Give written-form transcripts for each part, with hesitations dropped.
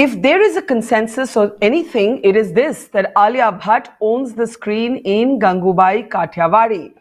If there is a consensus or anything, it is this, that Alia Bhatt owns the screen in Gangubai Kathiawadi.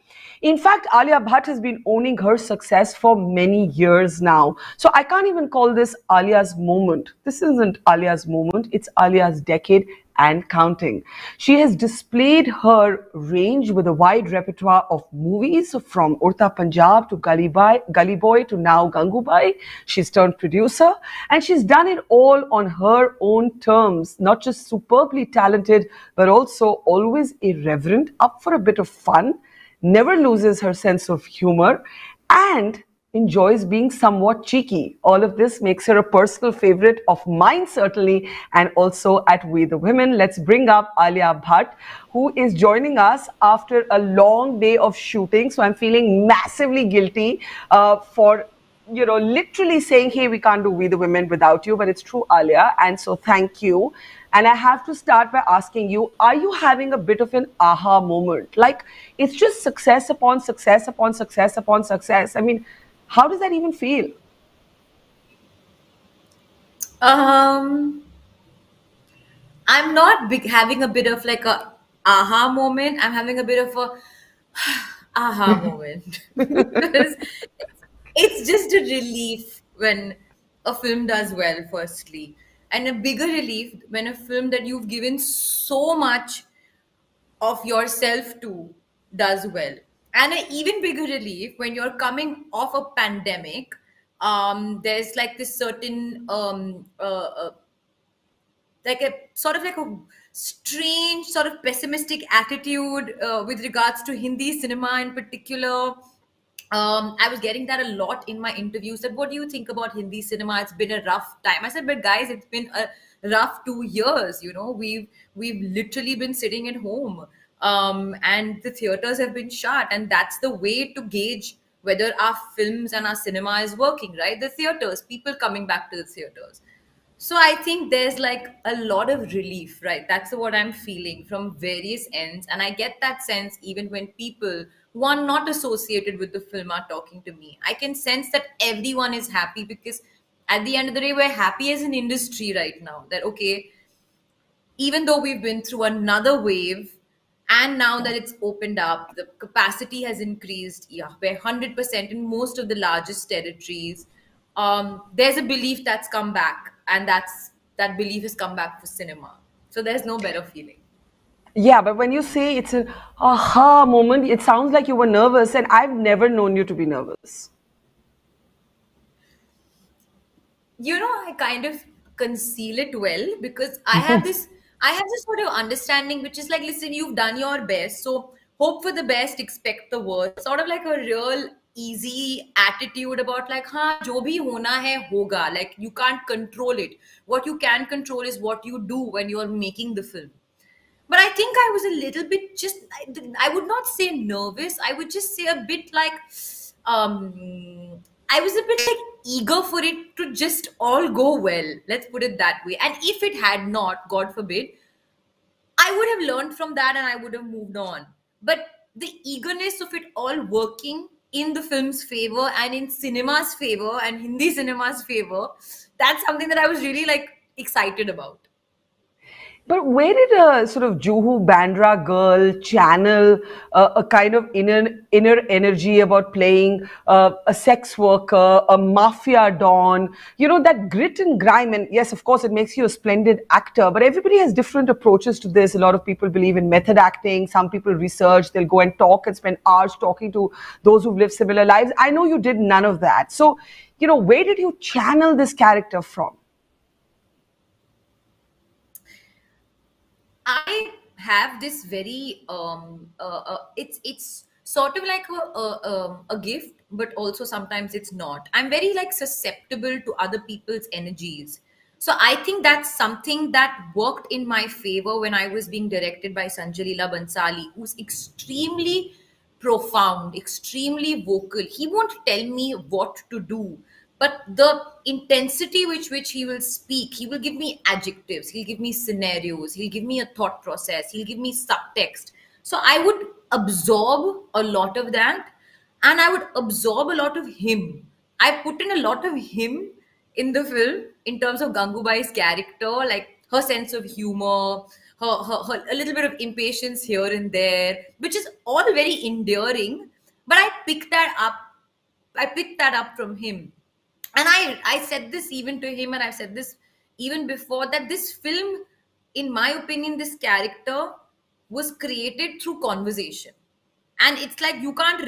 In fact, Alia Bhatt has been owning her success for many years now. So I can't even call this Alia's moment. This isn't Alia's moment, it's Alia's decade and counting. She has displayed her range with a wide repertoire of movies from Urta Punjab to Gully Boy to now Gangubai. She's turned producer and she's done it all on her own terms, not just superbly talented, but also always irreverent, up for a bit of fun, never loses her sense of humor, and enjoys being somewhat cheeky. All of this makes her a personal favorite of mine, certainly, and also at We the Women. Let's bring up Alia Bhatt, who is joining us after a long day of shooting. So I'm feeling massively guilty for literally saying, hey, we can't do We the Women without you, but it's true, Alia. And so thank you. And I have to start by asking you, are you having a bit of an aha moment? Like, it's just success upon success upon success upon success. I mean, how does that even feel? I'm not having a bit of like a aha moment. I'm having a bit of a aha moment. Because it's just a relief when a film does well, firstly, and a bigger relief when a film that you've given so much of yourself to does well, and an even bigger relief when you're coming off a pandemic. There's like this certain like a sort of like a strange sort of pessimistic attitude with regards to Hindi cinema in particular. I was getting that a lot in my interviews. That, what do you think about Hindi cinema? It's been a rough time. I said, but guys, it's been a rough 2 years. You know, we've literally been sitting at home, and the theaters have been shut, and that's the way to gauge whether our films and our cinema is working, right? The theaters, people coming back to the theaters. So I think there's like a lot of relief, right? That's what I'm feeling from various ends. And I get that sense even when people who are not associated with the film are talking to me. I can sense that everyone is happy because at the end of the day, we're happy as an industry right now. That, okay, even though we've been through another wave and now that it's opened up, the capacity has increased. Yeah, we're 100% in most of the largest territories. There's a belief that's come back, and that belief has come back for cinema. So there's no better feeling. Yeah, but when you say it's an aha moment, it sounds like you were nervous, and I've never known you to be nervous. I kind of conceal it well because I have this sort of understanding, which is like, listen, you've done your best, so hope for the best, expect the worst. Sort of like a real easy attitude about like, हाँ जो भी होना है होगा. Like, you can't control it. What you can control is what you do when you're making the film. But I think I was a little bit just, I would not say nervous. I would just say a bit like, I was a bit like eager for it to just all go well. Let's put it that way. And if it had not, God forbid, I would have learned from that and I would have moved on. But the eagerness of it all working in the film's favor and in cinema's favor and Hindi cinema's favor, that's something that I was really like excited about. But where did a sort of Juhu Bandra girl channel a kind of inner energy about playing a sex worker, a mafia don, that grit and grime? And yes, of course, it makes you a splendid actor, but everybody has different approaches to this. A lot of people believe in method acting. Some people research, they'll go and talk and spend hours talking to those who've lived similar lives. I know you did none of that. So, where did you channel this character from? I have this very it's sort of like a gift, but also sometimes it's not. I'm very like susceptible to other people's energies. So I think that's something that worked in my favor when I was being directed by Sanjay Leela Bansali, who's extremely profound, extremely vocal. He won't tell me what to do, but the intensity which he will speak, he will give me adjectives, he'll give me scenarios, he'll give me a thought process, he'll give me subtext. So I would absorb a lot of that, and I would absorb a lot of him. I put in a lot of him in the film in terms of Gangubai's character, like her sense of humor, her a little bit of impatience here and there, which is all very endearing. But I picked that up from him. And I said this even to him, and I've said this even before, that this film, in my opinion, this character was created through conversation. And it's like you can't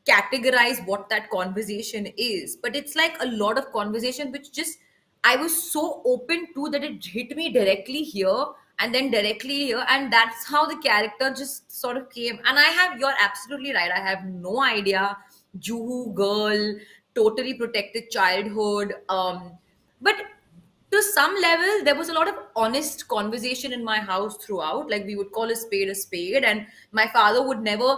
categorize what that conversation is, but it's like a lot of conversation which just I was so open to that it hit me directly here and then directly here, and that's how the character just sort of came. And you're absolutely right, I have no idea. Juhu girl, totally protected childhood, but to some level there was a lot of honest conversation in my house throughout. Like, we would call a spade, and my father would never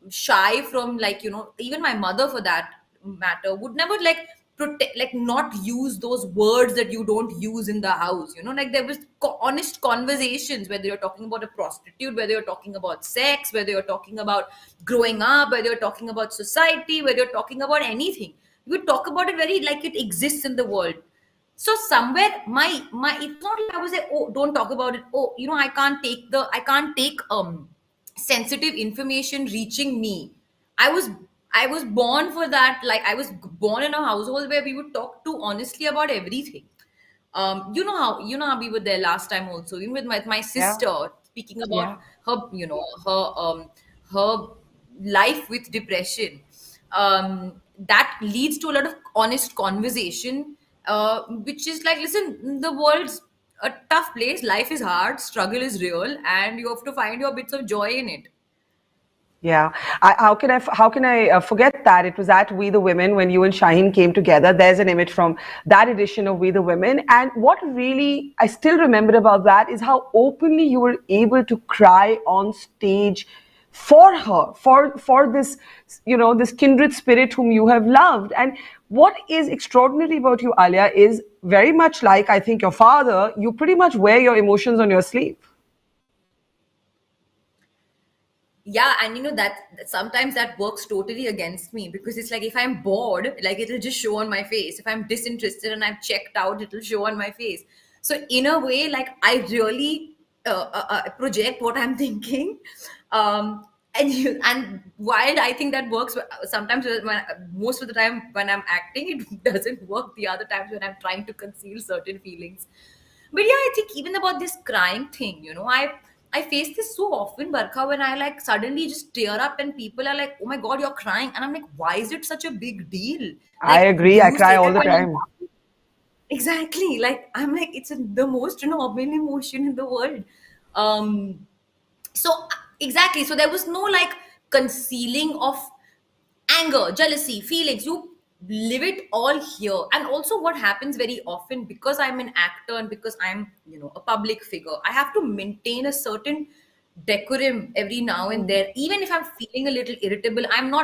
shy from, like, even my mother for that matter would never like protect, like, not use those words that you don't use in the house. Like, there was honest conversations, whether you're talking about a prostitute, whether you're talking about sex, whether you're talking about growing up, whether you're talking about society, whether you're talking about anything. You would talk about it very like it exists in the world. So somewhere my it's not like I was like, oh, don't talk about it, oh, I can't take sensitive information reaching me. I was born for that. Like, I was born in a household where we would talk to honestly about everything. You know how we were there last time also, even with my Yeah, sister, speaking about yeah. her life with depression. That leads to a lot of honest conversation, which is like, listen, the world's a tough place, life is hard, struggle is real, and you have to find your bits of joy in it. Yeah, how can I forget that it was at We the Women when you and Shaheen came together. There's an image from that edition of We the Women, and what really I still remember about that is how openly you were able to cry on stage for her, for this, this kindred spirit whom you have loved. And what is extraordinary about you, Alia, is very much like I think your father. You pretty much wear your emotions on your sleeve. Yeah, and that sometimes that works totally against me, because it's like, if I'm bored, like, it'll just show on my face. If I'm disinterested and I've checked out, it'll show on my face. So in a way, like, I really project what I'm thinking. And while I think that works sometimes, most of the time when I'm acting, it doesn't work the other times when I'm trying to conceal certain feelings. But yeah, I think even about this crying thing, I face this so often, Barkha, when I like suddenly just tear up and people are like, "Oh my God, you're crying," and I'm like, "Why is it such a big deal? I Like, agree. do I you cry say all that the when you're time. happy?" Exactly. Like, I'm like, it's the most normal emotion in the world. Um, so exactly. So there was no like concealing of anger, jealousy, feelings. You live it all here. And also, what happens very often, because I'm an actor and because I'm, a public figure, I have to maintain a certain decorum every now and Mm. then. Even if I'm feeling a little irritable, I'm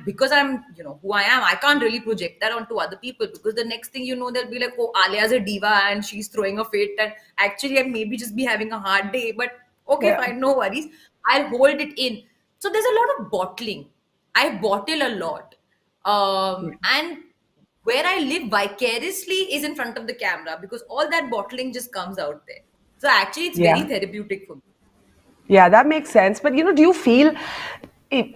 because I'm, who I am, I can't really project that onto other people, because the next thing you know, they'll be like, oh, Alia's a diva and she's throwing a fit. And actually, I maybe just be having a hard day, but okay, Yeah. fine, no worries. I'll hold it in. So there's a lot of bottling. I bottle a lot. And where I live vicariously is in front of the camera, because all that bottling just comes out there. So actually, it's very Yeah. therapeutic for me. Yeah, that makes sense. But do you feel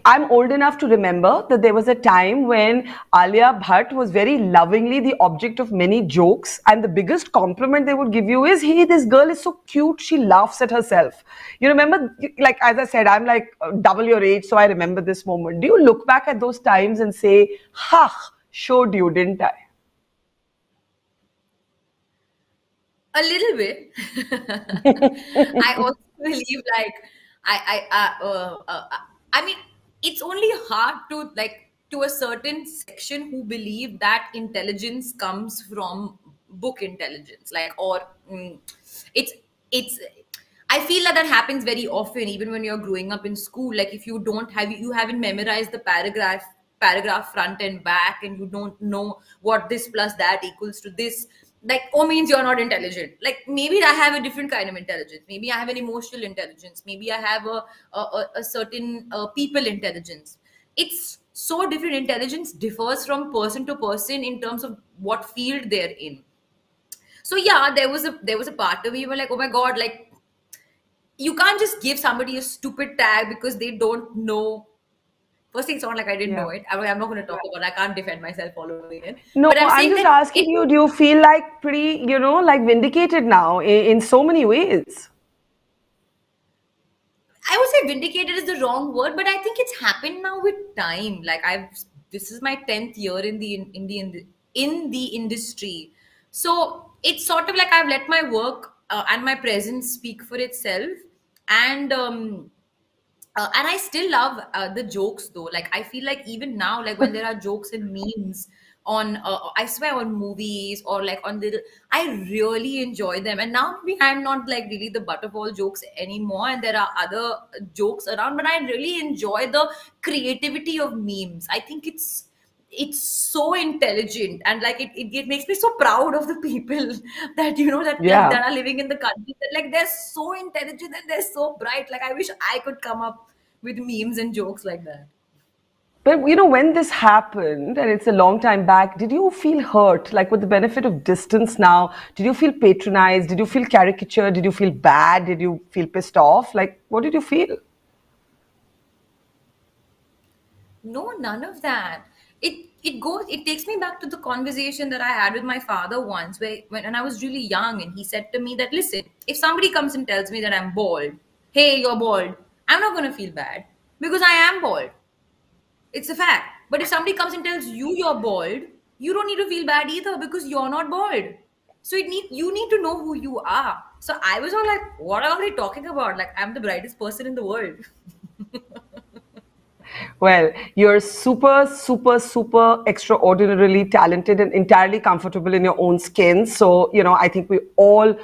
I'm old enough to remember that there was a time when Alia Bhatt was very lovingly the object of many jokes, and the biggest compliment they would give you is, "Hey, this girl is so cute. She laughs at herself." You remember, like as I said, I'm like double your age, so I remember this moment. Do you look back at those times and say, "Ha, showed you, didn't I?" A little bit. I also believe, like, I mean, it's only hard to, like, to a certain section who believe that intelligence comes from book intelligence, like, or it's it's. I feel that happens very often, even when you're growing up in school. Like, if you haven't memorized the paragraph front and back, and you don't know what this plus that equals to this, like, oh, means you're not intelligent. Like, maybe I have a different kind of intelligence. Maybe I have an emotional intelligence. Maybe I have a certain people intelligence. It's so different. Intelligence differs from person to person in terms of what field they're in. So yeah, there was a part of me where like, oh my god, like you can't just give somebody a stupid tag because they don't know. First thing, it's not like I didn't Yeah. know it. I'm not going to talk about. I can't defend myself following it. No, But I'm I'm saying just that asking it. you, do you feel like pretty, like vindicated now in so many ways? I would say vindicated is the wrong word, but I think it's happened now with time. Like this is my 10th year in the industry, so it's sort of like I've let my work and my presence speak for itself, and I still love the jokes though. Like I feel like even now, like when there are jokes and memes on, I swear on movies or like on the, I really enjoy them. And now maybe I'm not like really the butt of all jokes anymore, and there are other jokes around. But I really enjoy the creativity of memes. I think it's so intelligent, and like it makes me so proud of the people that Yeah. that are living in the country, that like they're so intelligent and they're so bright. Like I wish I could come up with memes and jokes like that. But when this happened, and it's a long time back, did you feel hurt? Like with the benefit of distance now, did you feel patronized? Did you feel caricatured? Did you feel bad? Did you feel pissed off? Like, what did you feel? No, none of that. It takes me back to the conversation that I had with my father once, where when I was really young, and he said to me that, listen, if somebody comes and tells me that I'm bald, hey, you're bald, I'm not going to feel bad because I am bald. It's a fact. But if somebody comes and tells you you're bald, you don't need to feel bad either because you're not bald. So you need to know who you are. So I was all like, what are they talking about? Like I'm the brightest person in the world. Well, you're super, super, super extraordinarily talented and entirely comfortable in your own skin. So, I think we all,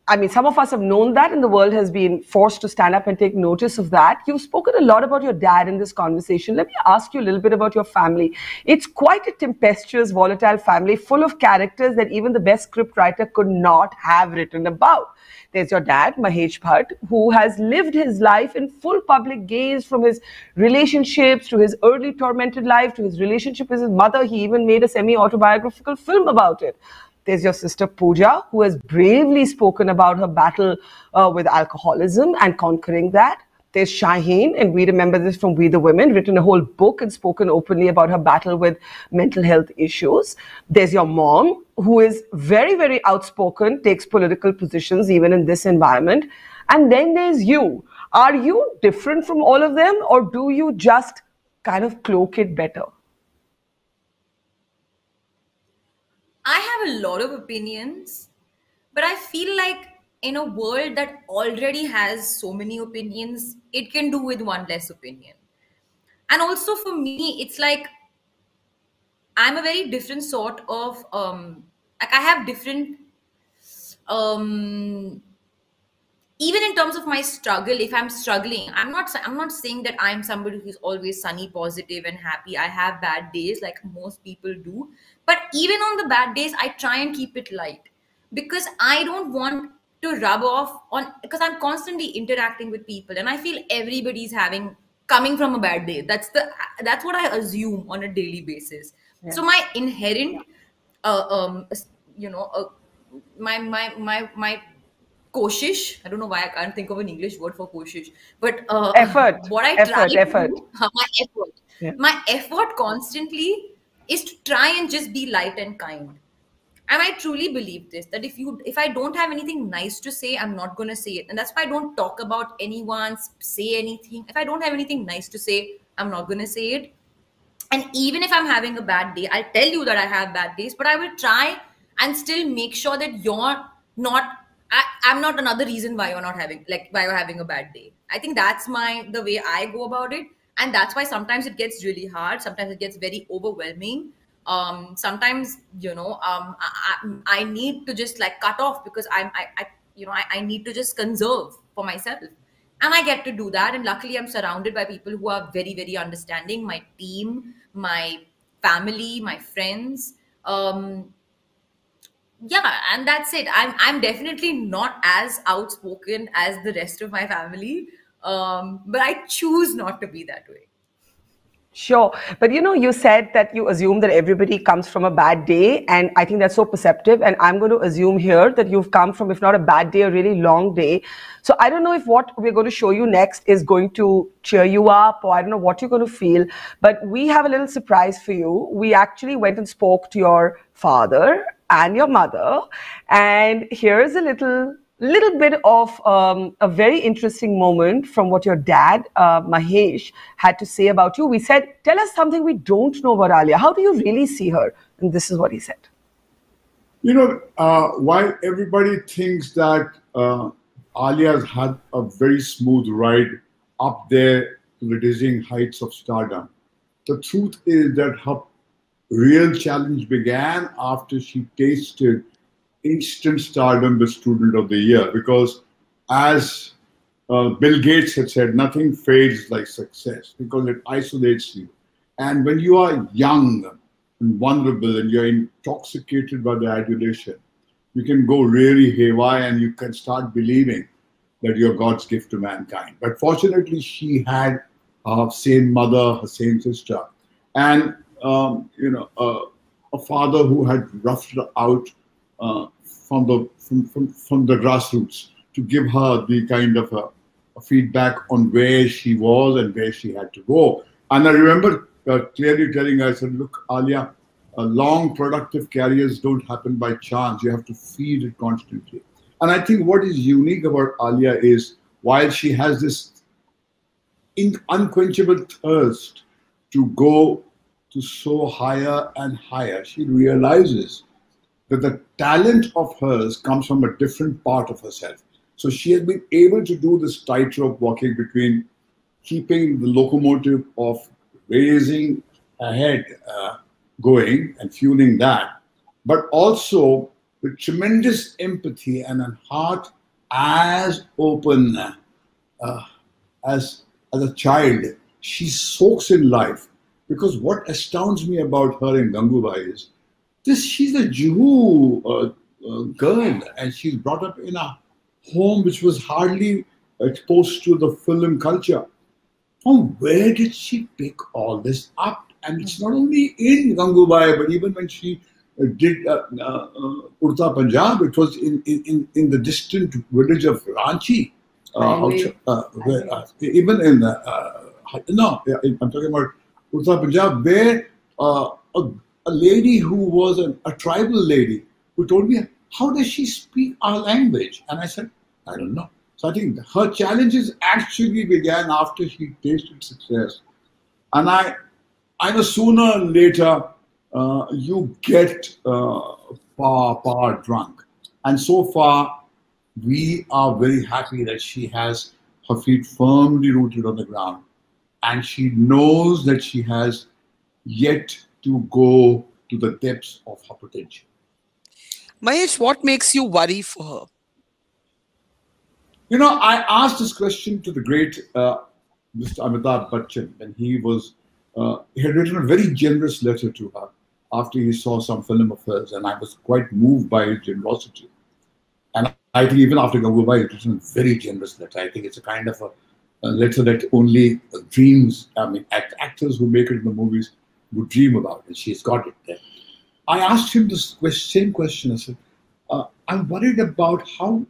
I mean, some of us have known that, and the world has been forced to stand up and take notice of that. You've spoken a lot about your dad in this conversation. Let me ask you a little bit about your family. It's quite a tempestuous, volatile family full of characters that even the best scriptwriter could not have written about. There's your dad, Mahesh Bhatt, who has lived his life in full public gaze, from his relationships to his early tormented life to his relationship with his mother. He even made a semi-autobiographical film about it. There's your sister Pooja, who has bravely spoken about her battle with alcoholism and conquering that. There's Shaheen, and we remember this from We the Women, written a whole book and spoken openly about her battle with mental health issues. There's your mom, who is very, very outspoken, takes political positions even in this environment. And then there's you. Are you different from all of them, or do you just kind of cloak it better? I have a lot of opinions, but I feel like in a world that already has so many opinions, it can do with one less opinion. And also for me, it's like I'm a very different sort of like I have different um even in terms of my struggle. If I'm struggling, I'm not saying that I'm somebody who's always sunny, positive and happy. I have bad days like most people do, but even on the bad days I try and keep it light, because I don't want to rub off on, because I'm constantly interacting with people and I feel everybody's having coming from a bad day. That's what I assume on a daily basis. Yeah. So my inherent uh, um you know my koshish. I don't know why I can't think of an English word for koshish, but Effort, what I try effort, to effort. do, my effort, Yeah. my effort constantly is to try and just be light and kind. And I truly believe this, that if I don't have anything nice to say, I'm not going to say it. And that's why I don't talk about anyone, say anything. If I don't have anything nice to say, I'm not going to say it. And even if I'm having a bad day, I'll tell you that I have bad days, but I will try and still make sure that you're not, I'm not another reason why you're not having, like, why you're having a bad day. I think that's the way I go about it. And that's why sometimes it gets really hard. Sometimes it gets very overwhelming. Sometimes, I need to just like cut off, because I need to just conserve for myself, and I get to do that. And luckily I'm surrounded by people who are very, very understanding, my team, my family, my friends. Yeah, and that's it. I'm definitely not as outspoken as the rest of my family, but I choose not to be that way. Sure. But you said that you assume that everybody comes from a bad day. And I think that's so perceptive. And I'm going to assume here that you've come from, if not a bad day, a really long day. So I don't know if what we're going to show you next is going to cheer you up, or I don't know what you're going to feel. But we have a little surprise for you. We actually went and spoke to your father and your mother. And here's a little bit of a very interesting moment from what your dad, Mahesh, had to say about you. We said, tell us something we don't know about Alia. How do you really see her? And this is what he said. While everybody thinks that Alia's had a very smooth ride up there to the dizzying heights of stardom, the truth is that her real challenge began after she tasted instant stardom, the student of the year. Because as Bill Gates had said, nothing fades like success because it isolates you. And when you are young and vulnerable and you're intoxicated by the adulation, you can go really haywire and you can start believing that you're God's gift to mankind. But fortunately, she had her same mother, her same sister, and a father who had roughed her out from the grassroots to give her the kind of a feedback on where she was and where she had to go. And I remember clearly telling her, I said, look, Alia, long productive careers don't happen by chance. You have to feed it constantly. And I think what is unique about Alia is while she has this unquenchable thirst to go to soar higher and higher, she realizes that the talent of hers comes from a different part of herself. So she has been able to do this tightrope walking between keeping the locomotive of raising ahead going and fueling that, but also with tremendous empathy and a heart as open as a child. She soaks in life. Because what astounds me about her in Gangubai is she's a Jew girl, and she's brought up in a home which was hardly exposed to the film culture. From where did she pick all this up? And it's not only in Gangubai, but even when she did Urta Punjab, it was in the distant village of Ranchi. Even in I'm talking about Urta Punjab, where a lady who was a tribal lady who told me, how does she speak our language? And I said, I don't know. So I think her challenges actually began after she tasted success. And I know sooner or later you get power drunk. And so far, we are very happy that she has her feet firmly rooted on the ground. And she knows that she has yet to go to the depths of her potential. Mahesh, what makes you worry for her? I asked this question to the great Mr. Amitabh Bachchan when he had written a very generous letter to her after he saw some film of hers, and I was quite moved by his generosity. And I think even after Gangubai, it's written a very generous letter. I think it's a kind of a letter that only actors who make it in the movies would dream about, and she's got it there. I asked him this same question. I said, I'm worried about how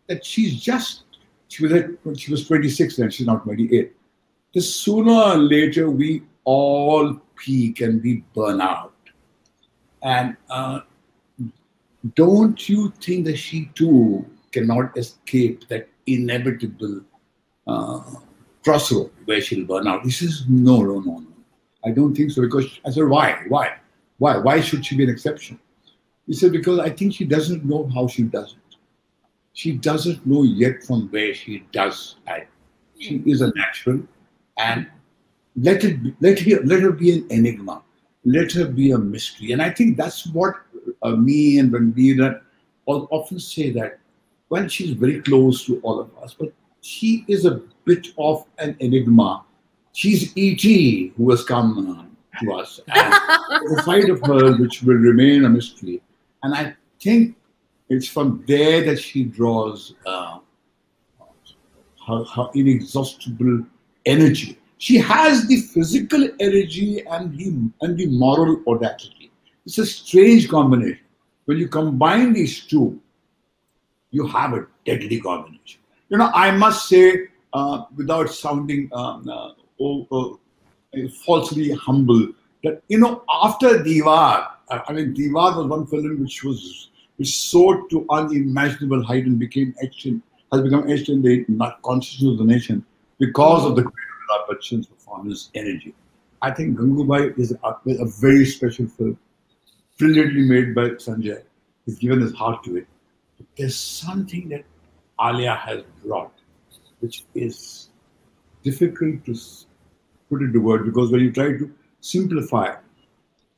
that she was 26 then, she's now 28. This sooner or later we all peak and we burn out. And don't you think that she too cannot escape that inevitable crossroad where she'll burn out? He says, no. I don't think so. Because I said, why? Why should she be an exception? He said, because I think she doesn't know how she does it. She doesn't know yet from where she does it. She is a natural, and let her be an enigma. Let her be a mystery. And I think that's what me and Ranbir often say, that when she's very close to all of us, but she is a bit of an enigma. She's E.T. who has come to us. And the side of her which will remain a mystery. And I think it's from there that she draws her inexhaustible energy. She has the physical energy and the moral audacity. It's a strange combination. When you combine these two, you have a deadly combination. I must say, without sounding falsely humble, that after Diwar, I mean, Diwar was one film which soared to unimaginable height and has become etched in the consciousness of the nation because of the Amitabh Bachchan's performance energy. I think Gangubai is a very special film, brilliantly made by Sanjay. He's given his heart to it. But there's something that Alia has brought, which is difficult to put into words, because when you try to simplify,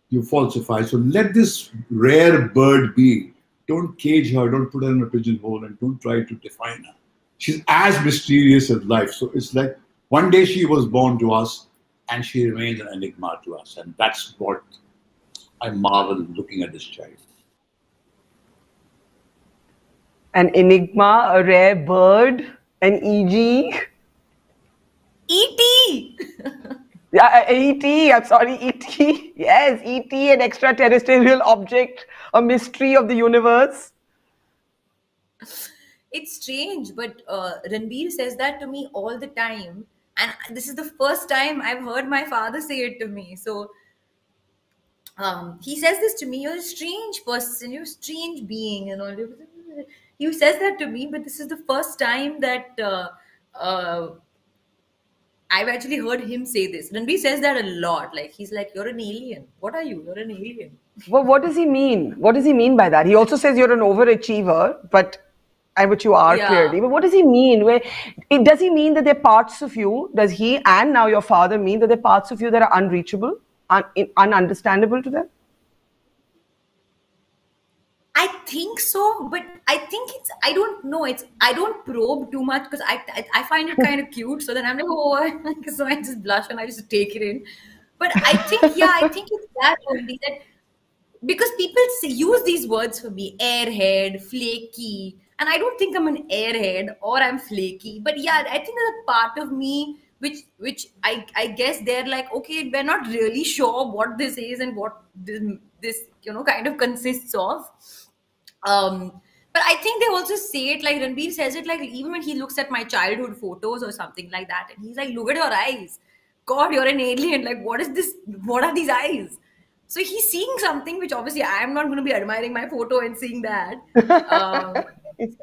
you falsify. So let this rare bird be. Don't cage her, don't put her in a pigeonhole, and don't try to define her. She's as mysterious as life. So it's like one day she was born to us and she remains an enigma to us. And that's what I marvel looking at this child. An enigma, a rare bird, an E.G. E.T. Yeah, E.T. I'm sorry, E.T. Yes, E.T. an extraterrestrial object, a mystery of the universe. It's strange, but Ranbir says that to me all the time. And this is the first time I've heard my father say it to me. So he says this to me, you're a strange person, you're a strange being, and all. He says that to me, but this is the first time that I've actually heard him say this. Ranbir says that a lot. Like, he's like, you're an alien. What are you? You're an alien. Well, what does he mean? What does he mean by that? He also says you're an overachiever, and which you are clearly. But what does he mean? Does he mean that there are parts of you, does he and now your father mean that there are parts of you that are unreachable, ununderstandable to them? I think so, but I think I don't know. I don't probe too much because I find it kind of cute. So then I'm like, oh, so I just blush and I just take it in. But I think it's that only, that because people use these words for me, airhead, flaky, and I don't think I'm an airhead or I'm flaky. But yeah, I think there's a part of me which I guess they're like, okay, we're not really sure what this is and what this kind of consists of. But I think they also say it, like Ranbir says it, like even when he looks at my childhood photos or something like that, and he's like, look at your eyes. God, you're an alien. Like, what is this? What are these eyes? So he's seeing something which obviously I'm not going to be admiring my photo and seeing that.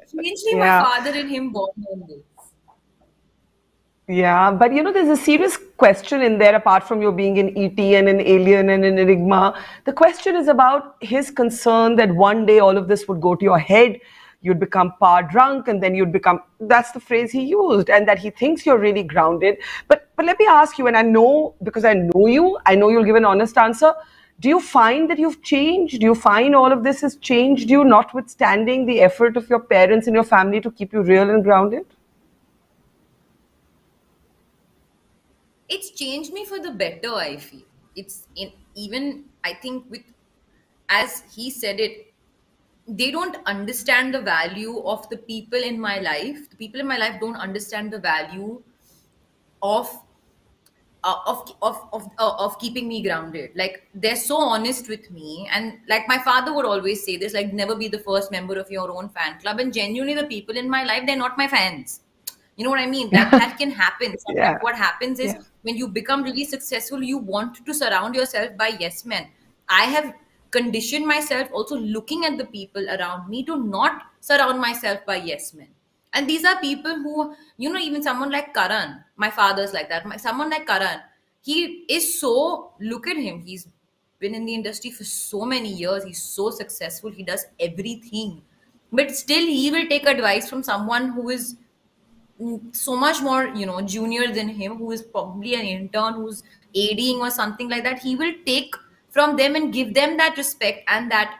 Strangely, my father and him bond on this. Yeah, but there's a serious question in there apart from you being an ET and an alien and an enigma. The question is about his concern that one day all of this would go to your head, you'd become power drunk, and then you'd become, that's the phrase he used, and that he thinks you're really grounded. But let me ask you, and I know, because I know you'll give an honest answer. Do you find that you've changed? Do you find all of this has changed you, notwithstanding the effort of your parents and your family to keep you real and grounded? It's changed me for the better, I feel. I think as he said it, they don't understand the value of the people in my life. The people in my life don't understand the value of keeping me grounded. Like, they're so honest with me, and like my father would always say this, like, never be the first member of your own fan club. And genuinely, the people in my life, they're not my fans. You know what I mean? That can happen. Sometimes what happens is when you become really successful, you want to surround yourself by yes men. I have conditioned myself also looking at the people around me to not surround myself by yes men. And these are people who, even someone like Karan, my father's like that. Someone like Karan, he is so, look at him. He's been in the industry for so many years. He's so successful. He does everything. But still, he will take advice from someone who is so much more, junior than him, who is probably an intern, who's ADing or something like that. He will take from them and give them that respect and that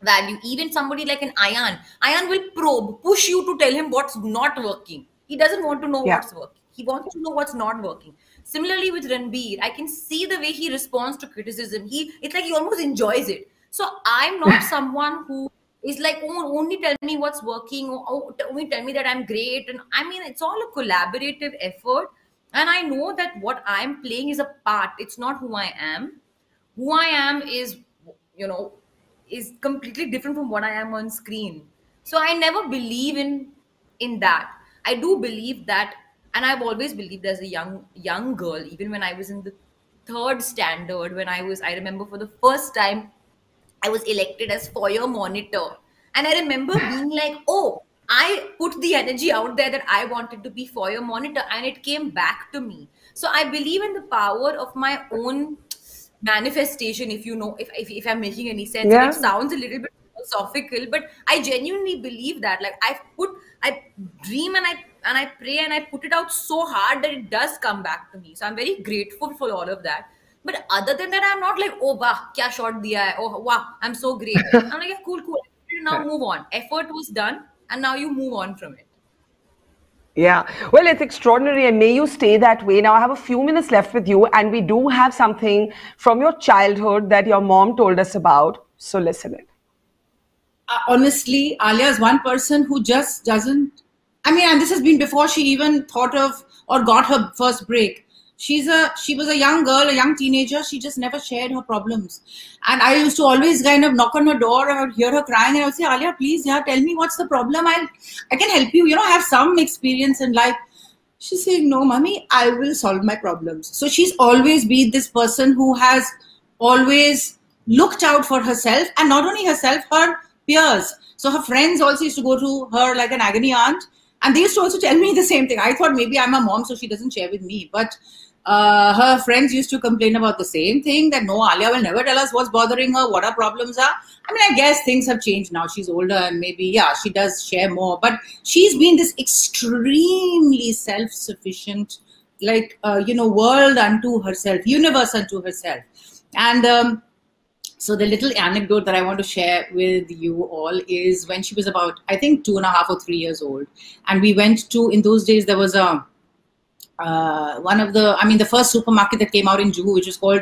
value. Even somebody like an Ayan will probe, push you to tell him what's not working. He doesn't want to know what's working. He wants to know what's not working. Similarly with Ranbir, I can see the way he responds to criticism. It's like he almost enjoys it. So I'm not someone who is like, oh, only tell me what's working, or only tell me that I'm great. And I mean, it's all a collaborative effort. And I know that what I'm playing is a part. It's not who I am. Who I am is, you know, is completely different from what I am on screen. So I never believe in that. I do believe that, and I've always believed as a young girl, even when I was in the third standard, when I remember for the first time I was elected as foyer monitor. And I remember being like, oh, I put the energy out there that I wanted to be foyer monitor, and it came back to me. So I believe in the power of my own manifestation, if you know, if I'm making any sense. And it Yeah. sounds a little bit philosophical, but I genuinely believe that. Like I dream and I pray and I put it out so hard that it does come back to me. So I'm very grateful for all of that. But other than that, I'm not like, oh, wow, kya shot diya hai. Oh, wow, I'm so great. I'm like, yeah, cool, cool. Now move on. Effort was done, and now you move on from it. Yeah, well, it's extraordinary, and may you stay that way. Now, I have a few minutes left with you, and we do have something from your childhood that your mom told us about. So, listen it. Honestly, Alia is one person who just doesn't. I mean, and this has been before she even thought of or got her first break. She was a young girl, a young teenager. She just never shared her problems. And I used to always kind of knock on her door. I would hear her crying, and I would say, Alia, please, yeah, tell me what's the problem. I can help you. You know, have some experience in life. She's saying, no, mommy, I will solve my problems. So she's always been this person who has always looked out for herself, and not only herself, her peers. So her friends also used to go to her like an agony aunt, and they used to also tell me the same thing. I thought maybe I'm a mom, so she doesn't share with me. But her friends used to complain about the same thing, that no, Alia will never tell us what's bothering her, what her problems are. I mean, I guess things have changed now. She's older and maybe, yeah, she does share more. But she's been this extremely self-sufficient, like, world unto herself, universe unto herself. And so the little anecdote that I want to share with you all is when she was about, I think, 2.5 or 3 years old. And we went to, in those days, there was the first supermarket that came out in Juhu, which was called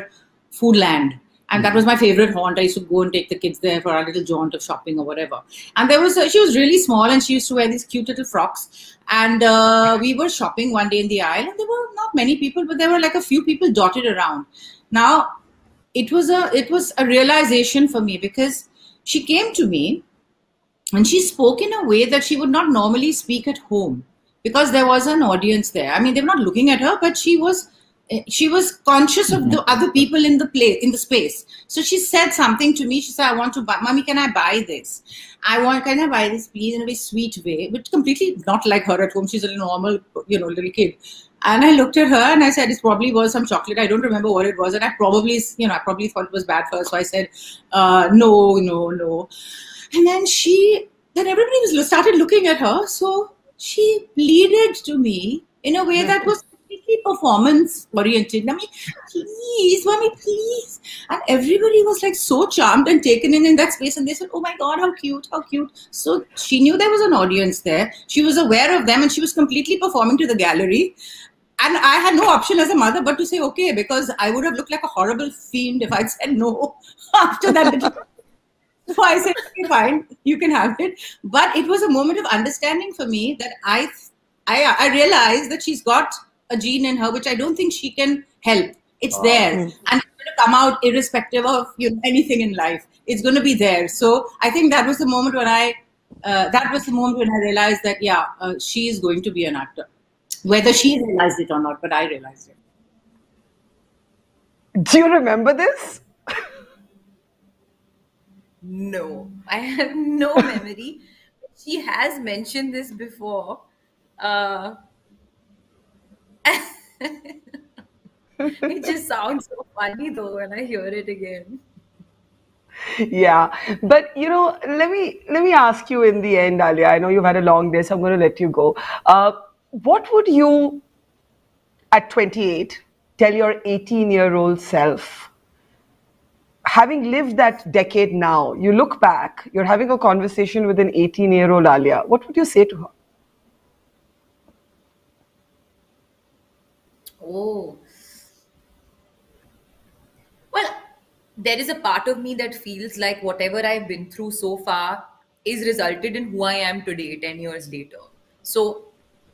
Foodland. And that was my favorite haunt. I used to go and take the kids there for a little jaunt of shopping or whatever. And she was really small, and she used to wear these cute little frocks. And we were shopping one day in the aisle, and there were not many people, but there were like a few people dotted around. Now, it was a realization for me, because she came to me and she spoke in a way that she would not normally speak at home, because there was an audience there. I mean, they were not looking at her, but she was conscious of the other people in the space. So she said something to me. She said, I want to buy, Mommy, can I buy this? Can I buy this, please, in a very sweet way, but completely not like her at home. She's a normal, little kid. And I looked at her and I said, it probably was some chocolate. I don't remember what it was. And I probably thought it was bad for her. So I said, no. And then everybody started looking at her. So she pleaded to me in a way that was completely performance oriented. I mean, please, Mommy, please. And everybody was like so charmed and taken in that space. And they said, oh my God, how cute, how cute. So she knew there was an audience there. She was aware of them, and she was completely performing to the gallery. And I had no option as a mother but to say okay, because I would have looked like a horrible fiend if I'd said no after that little. So I said, okay, fine, you can have it. But it was a moment of understanding for me that I realized that she's got a gene in her which I don't think she can help. It's there, and it's going to come out irrespective of anything in life. It's going to be there. So I think that was the moment when I realized that she is going to be an actor. Whether she realized it or not, but I realized it. Do you remember this? No, I have no memory. She has mentioned this before. It just sounds so funny though when I hear it again. Yeah, but let me ask you in the end, Alia. I know you've had a long day, so I'm going to let you go. What would you, at 28, tell your 18-year-old self? Having lived that decade now, you look back, you're having a conversation with an 18-year-old Alia. What would you say to her? Oh. Well, there is a part of me that feels like whatever I've been through so far is resulted in who I am today, 10 years later. So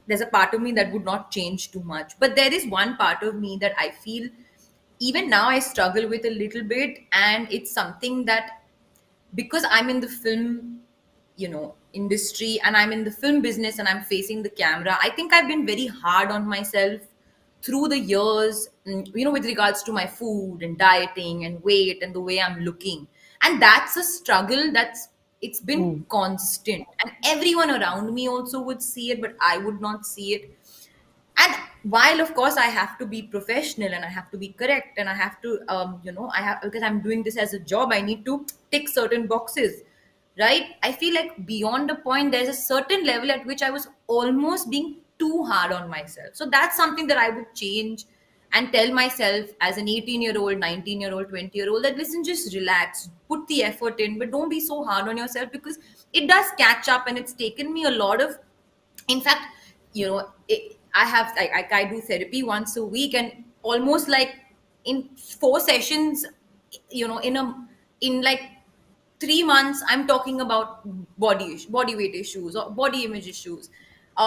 there's a part of me that would not change too much. But there is one part of me that I feel even now I struggle with a little bit, and it's something that, because I'm in the film, industry, and I'm in the film business and I'm facing the camera, I think I've been very hard on myself through the years, with regards to my food and dieting and weight and the way I'm looking. And that's a struggle it's been constant. And everyone around me also would see it, but I would not see it. And while of course I have to be professional and I have to be correct and I have to I have, because I'm doing this as a job, I need to tick certain boxes, right? I feel like beyond a point there's a certain level at which I was almost being too hard on myself. So that's something that I would change and tell myself as an 18-year-old, 19-year-old, 20-year-old that, listen, just relax, put the effort in, but don't be so hard on yourself, because it does catch up. And it's taken me a lot of, in fact, I do therapy once a week, and almost like in 4 sessions, in like 3 months, I'm talking about body weight issues or body image issues.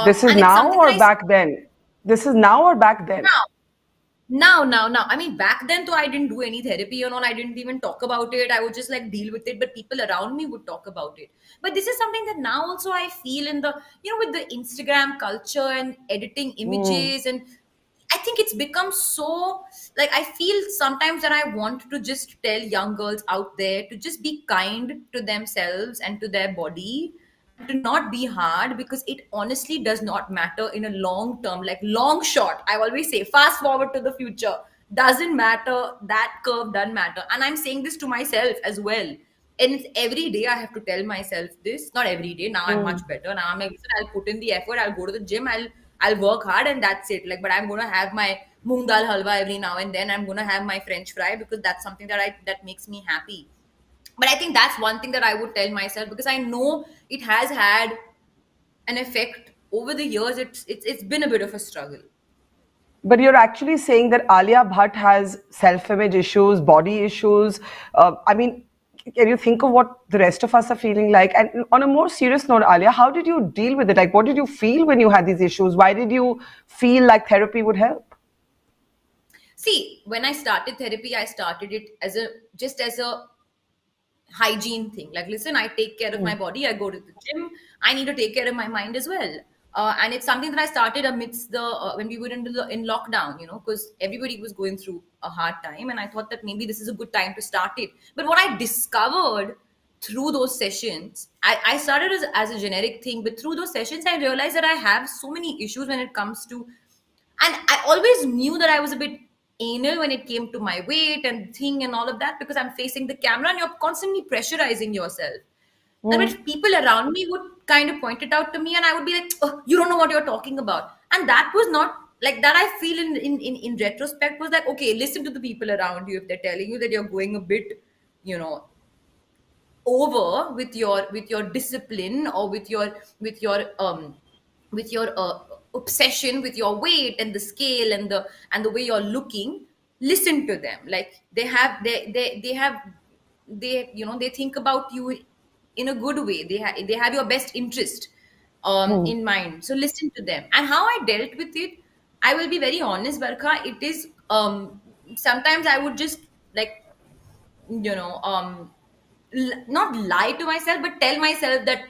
This is And it's now something or that back then? This is now or back then? now. I mean, back then, though, I didn't do any therapy and all. I didn't even talk about it. I would just like deal with it, but people around me would talk about it. But this is something that now also I feel in the, with the Instagram culture and editing images. And I think it's become so, like, I feel sometimes that I want to just tell young girls out there to just be kind to themselves and to their body, to not be hard, because it honestly does not matter in a long term, like long shot. I always say fast forward to the future, doesn't matter, that curve doesn't matter. And I'm saying this to myself as well, and it's every day I have to tell myself this. Not every day, now I'm much better. Now I'm like, listen, I'll put in the effort, I'll go to the gym, I'll work hard, and that's it. Like, but I'm gonna have my moong dal halwa every now and then. I'm gonna have my French fry, because that's something that makes me happy. But I think that's one thing that I would tell myself, because I know it has had an effect over the years. It's been a bit of a struggle. But you're actually saying that Alia Bhatt has self-image issues, body issues. I mean, can you think of what the rest of us are feeling like? And on a more serious note, Alia, how did you deal with it? Like, what did you feel when you had these issues? Why did you feel like therapy would help? See, when I started therapy, I started it as a hygiene thing. Like, listen, I take care of my body, I go to the gym, I need to take care of my mind as well. And it's something that I started amidst the when we were in lockdown, because everybody was going through a hard time, and I thought that maybe this is a good time to start it. But what I discovered through those sessions, I started as a generic thing, but through those sessions I realized that I have so many issues when it comes to, and I always knew that I was a bit anal when it came to my weight and thing and all of that, because I'm facing the camera and you're constantly pressurizing yourself. That if people around me would kind of point it out to me, and I would be like, oh, you don't know what you're talking about. And that was not like that. I feel in retrospect was like, okay, listen to the people around you. If they're telling you that you're going a bit, over with your discipline, or with your obsession with your weight and the scale and the way you're looking, listen to them. Like, they think about you in a good way. They have your best interest in mind. So listen to them. And how I dealt with it, I will be very honest, Barkha, it is sometimes I would just like, not lie to myself, but tell myself that,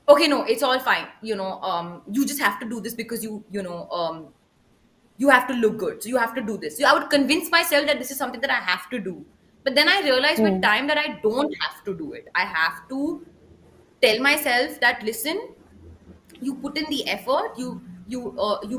okay, no, it's all fine, you just have to do this because you have to look good, so you have to do this. So I would convince myself that this is something that I have to do. But then I realized with time that I don't have to do it. I have to tell myself that, listen, you put in the effort, you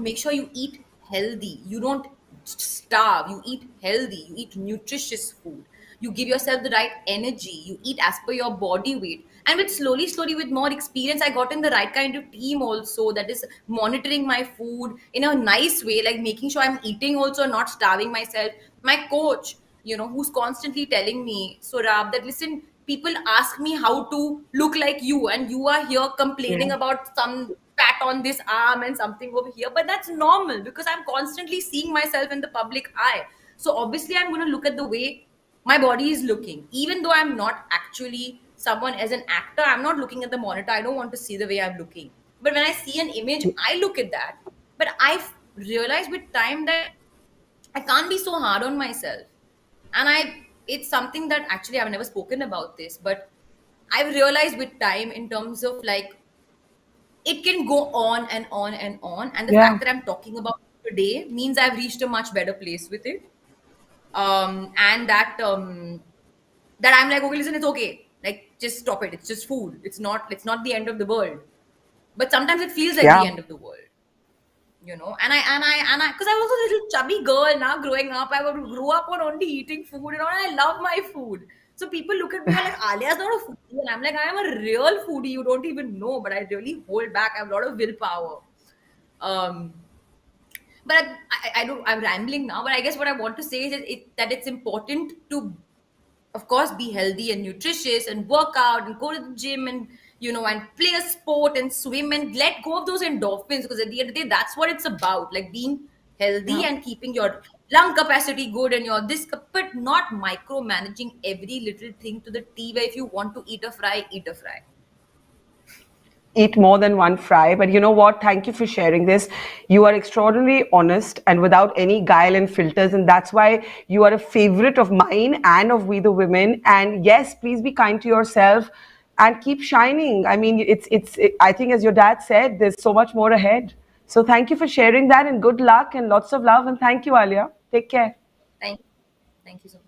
make sure you eat healthy, you don't starve, you eat healthy, you eat nutritious food, you give yourself the right energy, you eat as per your body weight. And with slowly with more experience, I got in the right kind of team also, that is monitoring my food in a nice way, like making sure I'm eating also, not starving myself. My coach, who's constantly telling me, Surab, that, listen, people ask me how to look like you, and you are here complaining about some fat on this arm and something over here. But that's normal, because I'm constantly seeing myself in the public eye. So obviously I'm going to look at the way my body is looking. Even though I'm not actually someone, as an actor, I'm not looking at the monitor, I don't want to see the way I'm looking. But when I see an image, I look at that. But I've realized with time that I can't be so hard on myself. And it's something that actually I've never spoken about this, but I've realized with time in terms of like, it can go on and on and on. And the Yeah. fact that I'm talking about it today means I've reached a much better place with it. And that I'm like, okay, listen, it's okay. Like, just stop it. It's just food. It's not the end of the world. But sometimes it feels like Yeah. the end of the world. You know, and I, because I was a little chubby girl now growing up. I grew up on only eating food, and I love my food. So people look at me like, Alia's not a foodie, and I'm like, I am a real foodie. You don't even know, but I really hold back. I have a lot of willpower. But I don't. I'm rambling now. But I guess what I want to say is that it's important to, of course, be healthy and nutritious and work out and go to the gym and, you know, and play a sport and swim and let go of those endorphins, because at the end of the day, that's what it's about, like being healthy and keeping your lung capacity good and your this, but not micromanaging every little thing to the T, where if you want to eat a fry, eat a fry. Eat more than one fry. But you know what? Thank you for sharing this. You are extraordinarily honest and without any guile and filters. And that's why you are a favorite of mine and of We the Women. And yes, please be kind to yourself and keep shining. I mean, I think, as your dad said, there's so much more ahead. So thank you for sharing that, and good luck and lots of love. And thank you, Alia. Take care. Thank you so much.